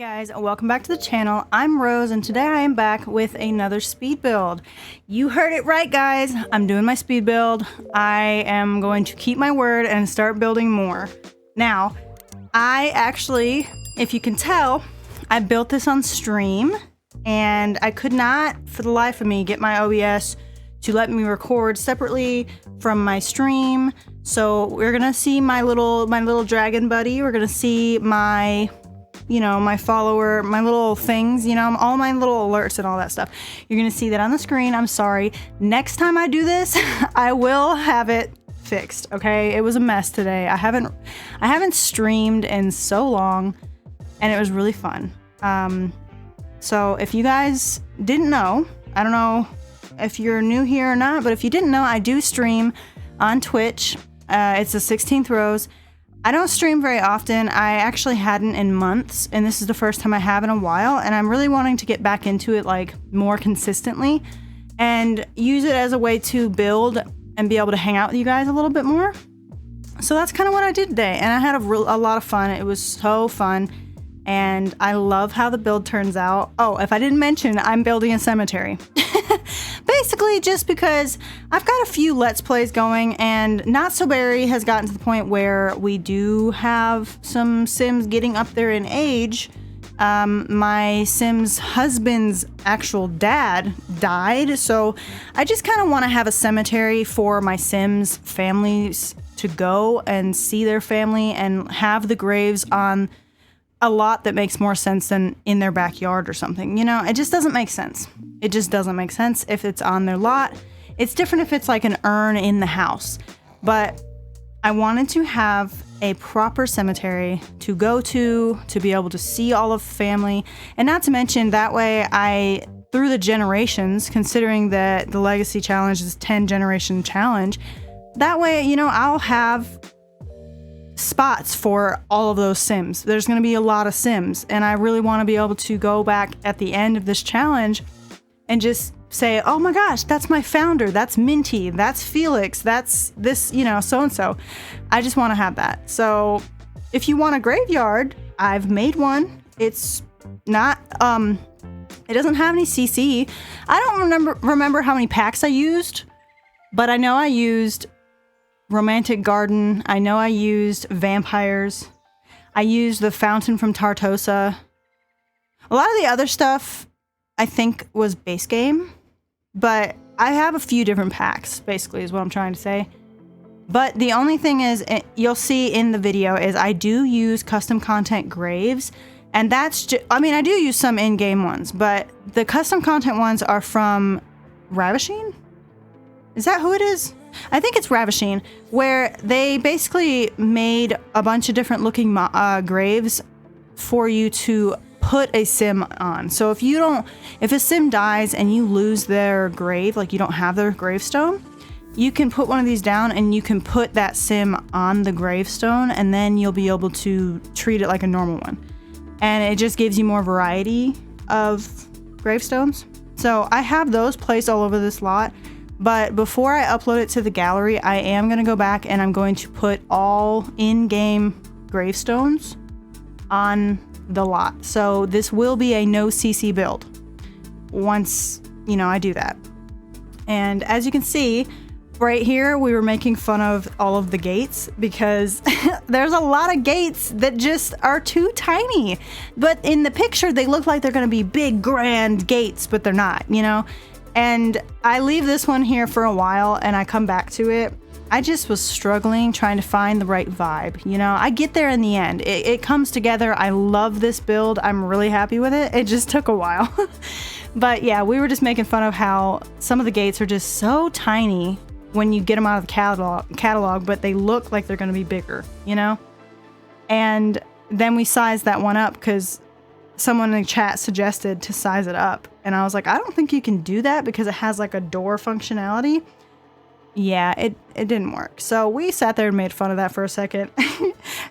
Guys, welcome back to the channel. I'm Rose and today I am back with another speed build. You heard it right, guys. I'm doing my speed build. I am going to keep my word and start building more. Now, I actually, if you can tell, I built this on stream and I could not for the life of me get my OBS to let me record separately from my stream. So we're gonna see my little dragon buddy. We're gonna see my my follower, my little things, all my little alerts and all that stuff. You're gonna see that on the screen. I'm sorry. Next time I do this, I will have it fixed, okay? It was a mess today. I haven't streamed in so long and it was really fun. So if you guys didn't know, I don't know if you're new here or not, but if you didn't know, I do stream on Twitch. It's asixteenthrose. I don't stream very often. I actually hadn't in months, and this is the first time I have in a while, and I'm really wanting to get back into it like more consistently and use it as a way to build and be able to hang out with you guys a little bit more. So that's kind of what I did today, and I had a lot of fun. It was so fun, and I love how the build turns out. Oh, if I didn't mention, I'm building a cemetery. Basically just because I've got a few Let's Plays going and Not So Berry has gotten to the point where we do have some Sims getting up there in age. My Sim's husband's actual dad died, so I just kind of want to have a cemetery for my Sims families to go and see their family and have the graves on a lot that makes more sense than in their backyard or something. It just doesn't make sense. It just doesn't make sense if it's on their lot. It's different if it's like an urn in the house. But I wanted to have a proper cemetery to go to be able to see all of the family. And not to mention, that way through the generations, considering that the legacy challenge is 10 generation challenge, that way, I'll have spots for all of those Sims. There's going to be a lot of Sims, and I really want to be able to go back at the end of this challenge and just say, oh my gosh, that's my founder, that's Minty, that's Felix, that's this, so-and-so. I just want to have that. So if you want a graveyard, I've made one. It's not, it doesn't have any CC. I don't remember how many packs I used, but I know I used Romantic Garden. I know I used Vampires. I used the Fountain from Tartosa. A lot of the other stuff I think was base game, but I have a few different packs, basically is what I'm trying to say. But the only thing is, you'll see in the video, is I do use custom content graves, and that's just, I do use some in-game ones, but the custom content ones are from Ravishing? Is that who it is? I think it's Ravishing, where they basically made a bunch of different looking graves for you to put a Sim on. So if a Sim dies and you lose their grave, like you don't have their gravestone, you can put one of these down and you can put that Sim on the gravestone, and then you'll be able to treat it like a normal one. And it just gives you more variety of gravestones. So I have those placed all over this lot. But before I upload it to the gallery, I am going to go back and I'm going to put all in-game gravestones on the lot. So this will be a no CC build once, I do that. And as you can see, right here, we were making fun of all of the gates because there's a lot of gates that just are too tiny. But in the picture, they look like they're going to be big, grand gates, but they're not, And I leave this one here for a while and I come back to it. I just was struggling trying to find the right vibe. I get there in the end. It comes together. I love this build. I'm really happy with it. It just took a while. But yeah, we were just making fun of how some of the gates are just so tiny when you get them out of the catalog, but they look like they're going to be bigger, And then we sized that one up because someone in the chat suggested to size it up. And I was like, I don't think you can do that because it has like a door functionality. Yeah, it didn't work. So we sat there and made fun of that for a second.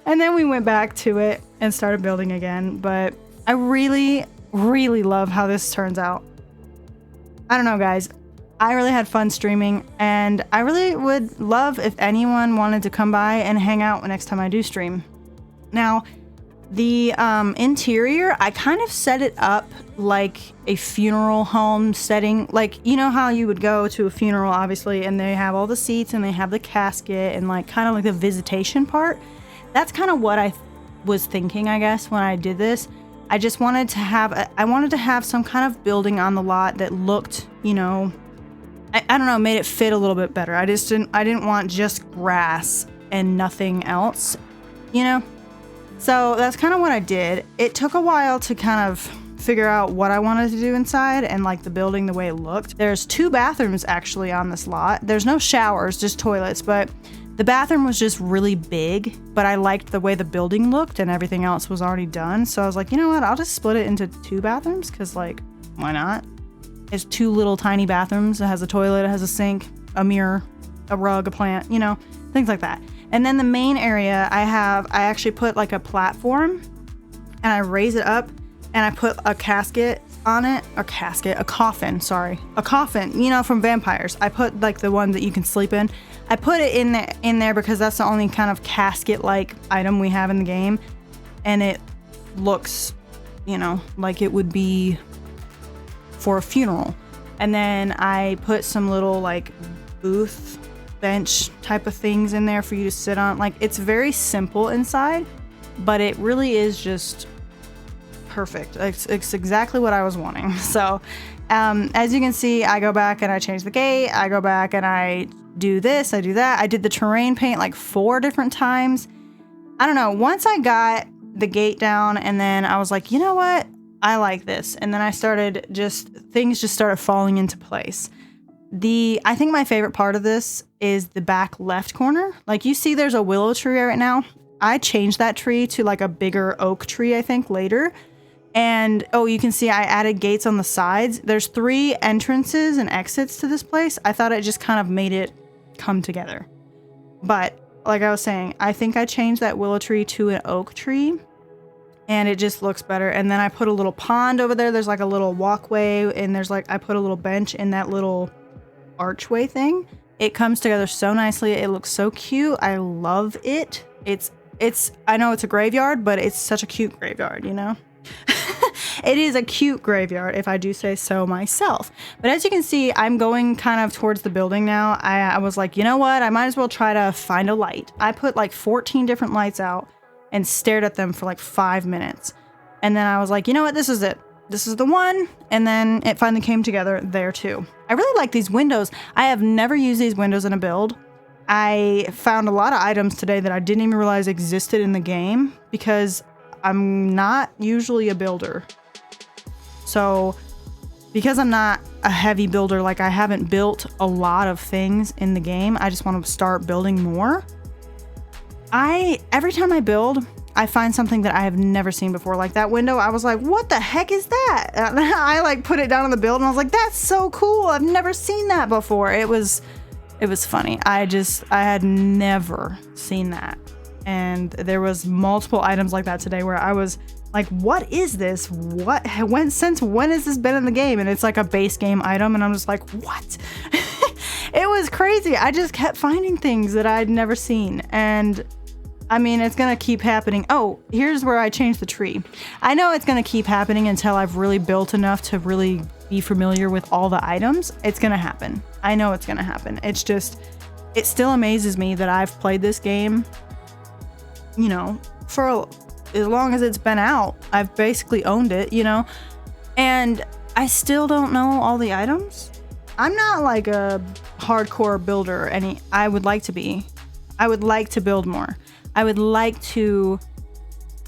And then we went back to it and started building again. But I really, really love how this turns out. I don't know, guys. I really had fun streaming, and I really would love if anyone wanted to come by and hang out next time I do stream. Now, The interior, I kind of set it up like a funeral home setting. Like, you know how you would go to a funeral, obviously, and they have all the seats and they have the casket and like kind of like the visitation part. That's kind of what I was thinking, I guess, when I did this. I just wanted to have some kind of building on the lot that looked, you know, I don't know, made it fit a little bit better. I didn't want just grass and nothing else, you know? So that's kind of what I did. It took a while to kind of figure out what I wanted to do inside and like the building, the way it looked. There's 2 bathrooms actually on this lot. There's no showers, just toilets, but the bathroom was just really big, but I liked the way the building looked and everything else was already done. So I was like, you know what? I'll just split it into 2 bathrooms because like, why not? It's 2 little tiny bathrooms. It has a toilet, it has a sink, a mirror, a rug, a plant, you know, things like that. And then the main area I actually put like a platform and I raise it up and I put a casket on it, a coffin, you know, from vampires. I put like the one that you can sleep in. I put it in there because that's the only kind of casket-like item we have in the game. And it looks, you know, like it would be for a funeral. And then I put some little like booth bench type of things in there for you to sit on. Like, it's very simple inside, but it really is just perfect. It's exactly what I was wanting. So as you can see, I go back and I change the gate. I go back and I do this, I do that. I did the terrain paint like 4 different times. I don't know, once I got the gate down and then I was like, you know what, I like this. And then I started things just started falling into place. I think my favorite part of this is the back left corner. Like, you see there's a willow tree right now. I changed that tree to like a bigger oak tree, I think, later. And oh, you can see I added gates on the sides. There's 3 entrances and exits to this place. I thought it just kind of made it come together. But like I was saying, I think I changed that willow tree to an oak tree and it just looks better. And then I put a little pond over there. There's like a little walkway and there's like, I put a little bench in that little archway thing. It comes together so nicely. It looks so cute. I love it. I know it's a graveyard, but it's such a cute graveyard, you know? It is a cute graveyard, if I do say so myself. But as you can see, I'm going kind of towards the building now. I was like, you know what? I might as well try to find a light. I put like 14 different lights out and stared at them for like 5 minutes. And then I was like, you know what? This is it. This is the one. And then it finally came together there too. I really like these windows. I have never used these windows in a build. I found a lot of items today that I didn't even realize existed in the game because I'm not usually a builder. So because I'm not a heavy builder, like I haven't built a lot of things in the game, I just want to start building more. Every time I build, I find something that I have never seen before. Like that window, I was like, what the heck is that? I like put it down on the build and I was like, that's so cool. I've never seen that before. It was funny. I had never seen that. And there was multiple items like that today where I was like, what is this? Since when has this been in the game? And it's like a base game item. And I'm just like, what? It was crazy. I just kept finding things that I'd never seen. And I mean, it's going to keep happening. Oh, here's where I changed the tree. I know it's going to keep happening until I've really built enough to really be familiar with all the items. It's going to happen. I know it's going to happen. It's just, it still amazes me that I've played this game, you know, for as long as it's been out. I've basically owned it, you know, and I still don't know all the items. I'm not like a hardcore builder. I would like to be. I would like to build more. I would like to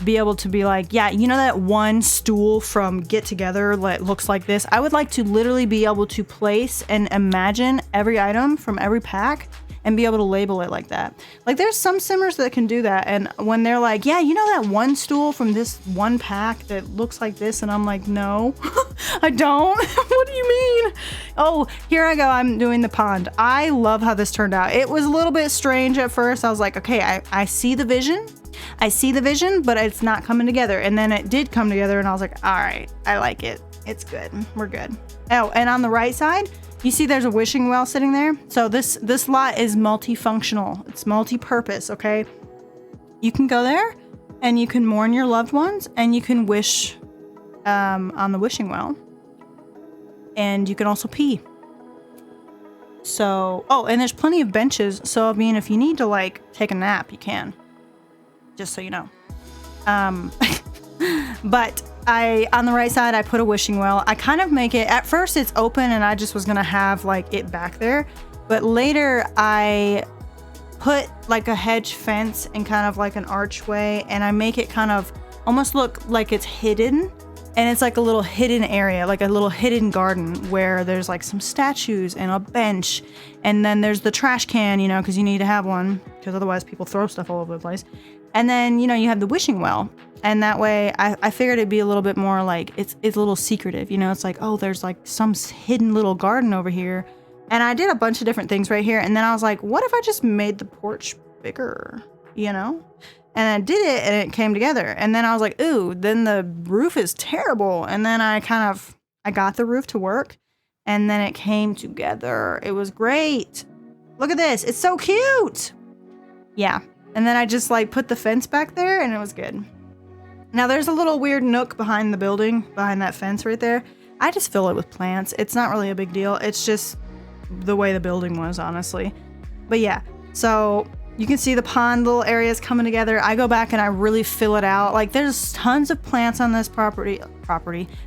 be able to be like, yeah, you know that one stool from Get Together that looks like this? I would like to literally be able to place and imagine every item from every pack and be able to label it like that. Like there's some simmers that can do that. And when they're like, yeah, you know that one stool from this one pack that looks like this? And I'm like, no, I don't. What do you mean? Oh, here I go. I'm doing the pond. I love how this turned out. It was a little bit strange at first. I was like, okay, I see the vision. I see the vision, but it's not coming together. And then it did come together and I was like, all right, I like it. It's good. We're good. Oh, and on the right side, you see there's a wishing well sitting there. So this lot is multifunctional. It's multi-purpose, okay? You can go there and you can mourn your loved ones, and you can wish on the wishing well, and you can also pee. So, oh, and there's plenty of benches, so I mean, if you need to like take a nap, you can, just so you know. But on the right side, I put a wishing well. I kind of make it, at first it's open and I just was gonna have like it back there, but later I put like a hedge fence and kind of like an archway, and I make it kind of almost look like it's hidden, and it's like a little hidden area, like a little hidden garden where there's like some statues and a bench, and then there's the trash can, you know, because you need to have one because otherwise people throw stuff all over the place. And then, you know, you have the wishing well, and that way I figured it'd be a little bit more like it's a little secretive, you know. It's like, oh, there's like some hidden little garden over here. And I did a bunch of different things right here. And then I was like, what if I just made the porch bigger, you know? And I did it and it came together. And then I was like, ooh, then the roof is terrible. And then I got the roof to work, and then it came together. It was great. Look at this. It's so cute. Yeah. And then I just like put the fence back there, and it was good. Now there's a little weird nook behind the building, behind that fence right there. I just fill it with plants. It's not really a big deal. It's just the way the building was, honestly. But yeah, so you can see the pond little areas coming together. I go back and I really fill it out. Like, there's tons of plants on this property.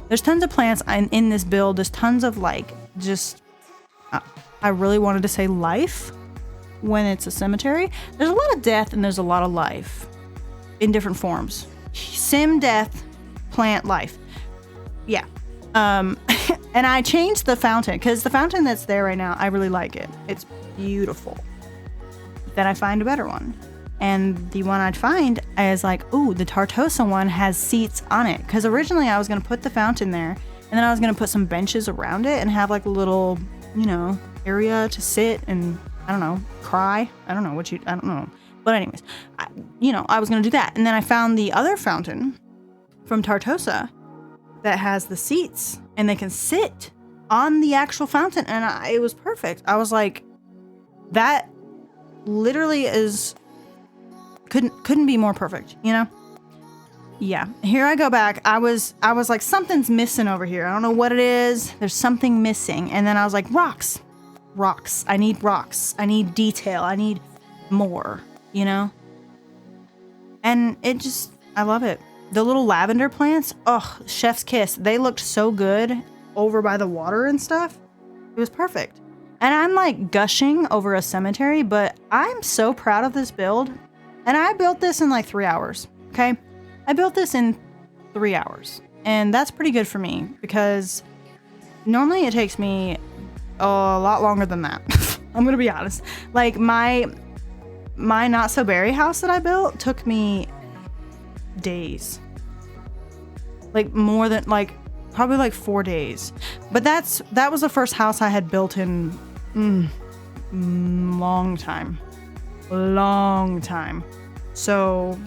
There's tons of plants in this build. There's tons of like, just, I really wanted to say life when it's a cemetery. There's a lot of death and there's a lot of life in different forms. Sim, death, plant, life. Yeah. And I changed the fountain because the fountain that's there right now, I really like it. It's beautiful. Then I find a better one. And the one I'd find is like, ooh, the Tartosa one has seats on it. Because originally I was going to put the fountain there, and then I was going to put some benches around it and have like a little, you know, area to sit and, I don't know, cry. I don't know. But anyways, I was going to do that. And then I found the other fountain from Tartosa that has the seats, and they can sit on the actual fountain, and it was perfect. I was like, that literally couldn't be more perfect, you know? Yeah. Here I go back. I was like, something's missing over here. I don't know what it is. There's something missing. And then I was like, rocks. I need rocks. I need detail. I need more, you know? And I love it. The little lavender plants, oh, chef's kiss. They looked so good over by the water and stuff. It was perfect. And I'm like gushing over a cemetery, but I'm so proud of this build. And I built this in like 3 hours, okay? I built this in 3 hours. And that's pretty good for me because normally it takes me a lot longer than that. I'm gonna be honest. Like my not so berry house that I built took me days. Like more than probably like 4 days. But that was the first house I had built in long time. So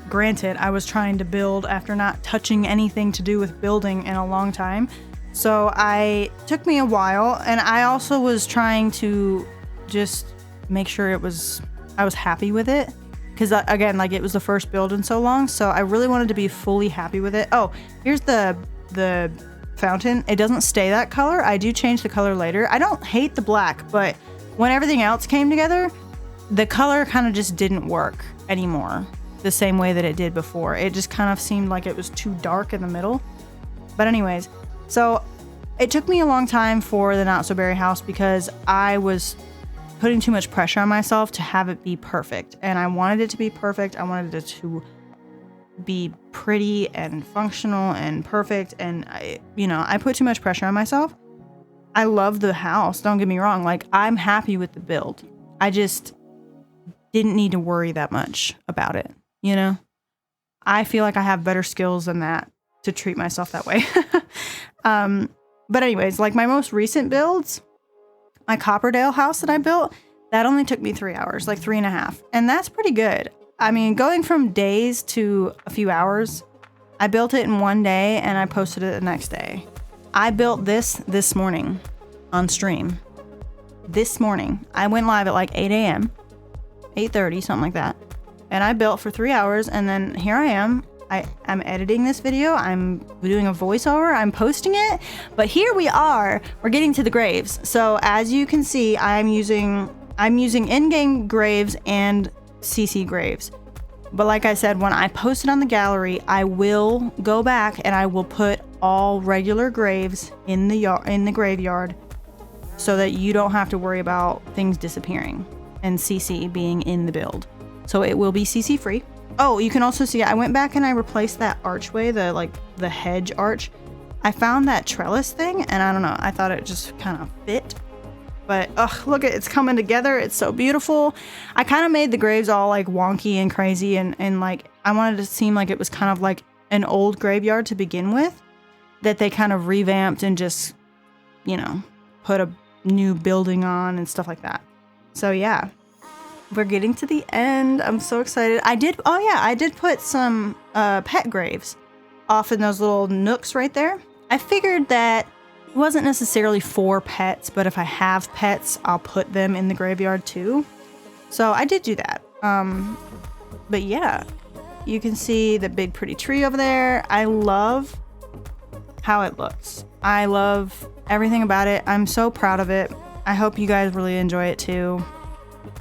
granted, I was trying to build after not touching anything to do with building in a long time. So took me a while, and I also was trying to just make sure I was happy with it. Because again, like, it was the first build in so long, so I really wanted to be fully happy with it. Oh, here's the fountain. It doesn't stay that color. I do change the color later. I don't hate the black, but when everything else came together, the color kind of just didn't work anymore the same way that it did before. It just kind of seemed like it was too dark in the middle. But anyways, so it took me a long time for the Not So Berry house because I was putting too much pressure on myself to have it be perfect. And I wanted it to be perfect. I wanted it to be pretty and functional and perfect. And I put too much pressure on myself. I love the house. Don't get me wrong. Like, I'm happy with the build. I just didn't need to worry that much about it. You know, I feel like I have better skills than that to treat myself that way. But anyways, like my most recent builds, my Copperdale house that I built, that only took me 3 hours, like 3.5. And that's pretty good. I mean, going from days to a few hours, I built it in one day and I posted it the next day. I built this morning on stream. This morning. I went live at like 8 a.m., 8:30, something like that. and I built for 3 hours, and then here I am. I'm editing this video, I'm doing a voiceover, I'm posting it, but here we are, we're getting to the graves. So as you can see, I'm using in-game graves and CC graves. But like I said, when I post it on the gallery, I will go back and I will put all regular graves in the graveyard so that you don't have to worry about things disappearing and CC being in the build. So it will be CC free. Oh, you can also see I went back and I replaced that archway, the hedge arch. I found that trellis thing, and I don't know, I thought it just kind of fit. But look, it's coming together. It's so beautiful. I kind of made the graves all like wonky and crazy, and like I wanted it to seem like it was kind of like an old graveyard to begin with, that they kind of revamped and just, you know, put a new building on and stuff like that. So yeah. We're getting to the end. I'm so excited. I did put some pet graves off in those little nooks right there. I figured that it wasn't necessarily for pets, but if I have pets, I'll put them in the graveyard too. So I did do that. But yeah, you can see the big pretty tree over there. I love how it looks. I love everything about it. I'm so proud of it. I hope you guys really enjoy it too.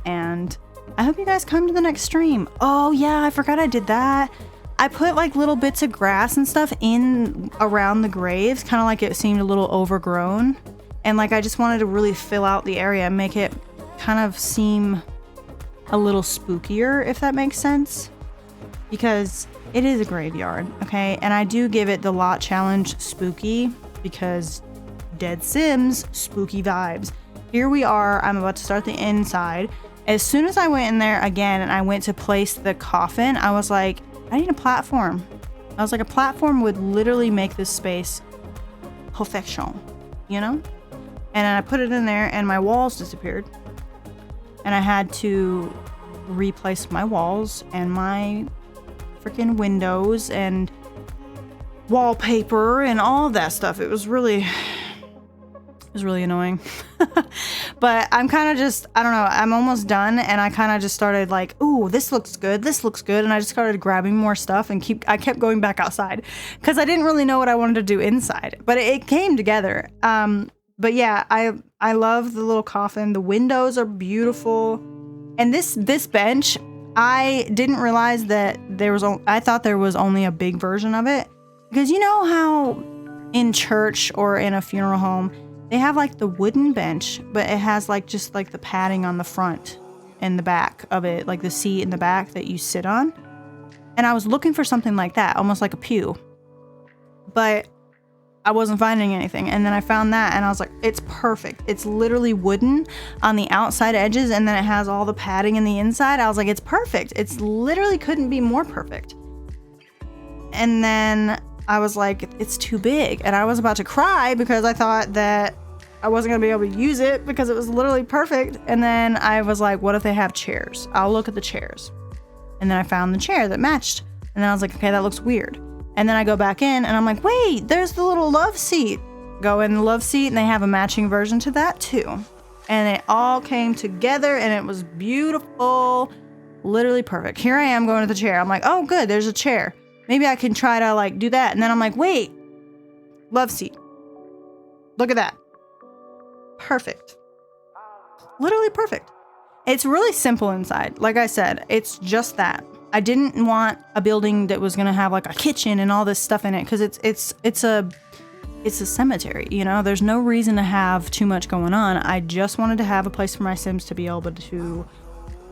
And I hope you guys come to the next stream. Oh yeah, I forgot I did that. I put like little bits of grass and stuff in around the graves, kind of like it seemed a little overgrown. And like I just wanted to really fill out the area and make it kind of seem a little spookier, if that makes sense. Because it is a graveyard, okay? And I do give it the lot challenge spooky because Dead Sims, spooky vibes. Here we are, I'm about to start the inside. As soon as I went in there again and I went to place the coffin, I was like, I need a platform. I was like, a platform would literally make this space perfection, you know? And I put it in there and my walls disappeared. And I had to replace my walls and my freaking windows and wallpaper and all of that stuff. It was really annoying. But I'm kind of just, I don't know, I'm almost done, and I kind of just started like, ooh, this looks good, and I just started grabbing more stuff and I kept going back outside because I didn't really know what I wanted to do inside, but it came together. But yeah, I love the little coffin. The windows are beautiful, and this bench, I didn't realize that I thought there was only a big version of it, because you know how in church or in a funeral home they have like the wooden bench, but it has like just like the padding on the front and the back of it, like the seat in the back that you sit on. And I was looking for something like that, almost like a pew, but I wasn't finding anything. And then I found that and I was like, it's perfect. It's literally wooden on the outside edges, and then it has all the padding in the inside. I was like, it's perfect. It's literally couldn't be more perfect. And then I was like, it's too big. And I was about to cry because I thought that I wasn't gonna be able to use it because it was literally perfect. And then I was like, what if they have chairs? I'll look at the chairs. And then I found the chair that matched. And then I was like, okay, that looks weird. And then I go back in and I'm like, wait, there's the little love seat. Go in the love seat and they have a matching version to that too. And it all came together and it was beautiful. Literally perfect. Here I am going to the chair. I'm like, oh good, there's a chair. Maybe I can try to like do that. And then I'm like, wait, love seat. Look at that. Perfect. Literally perfect. It's really simple inside. Like I said, it's just that. I didn't want a building that was gonna have like a kitchen and all this stuff in it, because it's a cemetery, you know? There's no reason to have too much going on. I just wanted to have a place for my Sims to be able to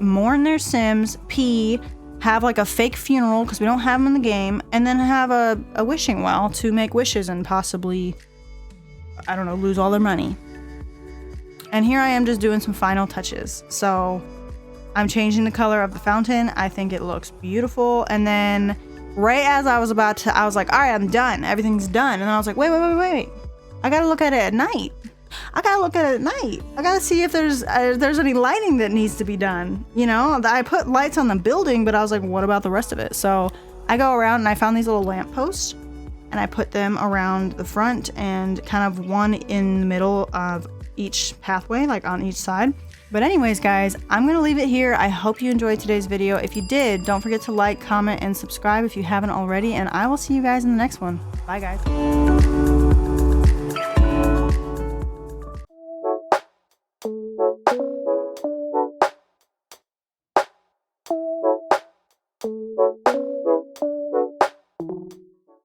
mourn their Sims, pee, have like a fake funeral because we don't have them in the game, and then have a wishing well to make wishes and possibly, I don't know, lose all their money. And here I am just doing some final touches. So I'm changing the color of the fountain. I think it looks beautiful. And then right as I was like, all right, I'm done. Everything's done. And then I was like, wait. I gotta look at it at night. I gotta see if there's any lighting that needs to be done. You know, I put lights on the building, but I was like, what about the rest of it? So I go around and I found these little lamp posts and I put them around the front and kind of one in the middle of each pathway, like on each side. But anyways, guys, I'm going to leave it here. I hope you enjoyed today's video. If you did, don't forget to like, comment, and subscribe if you haven't already, and I will see you guys in the next one. Bye, guys.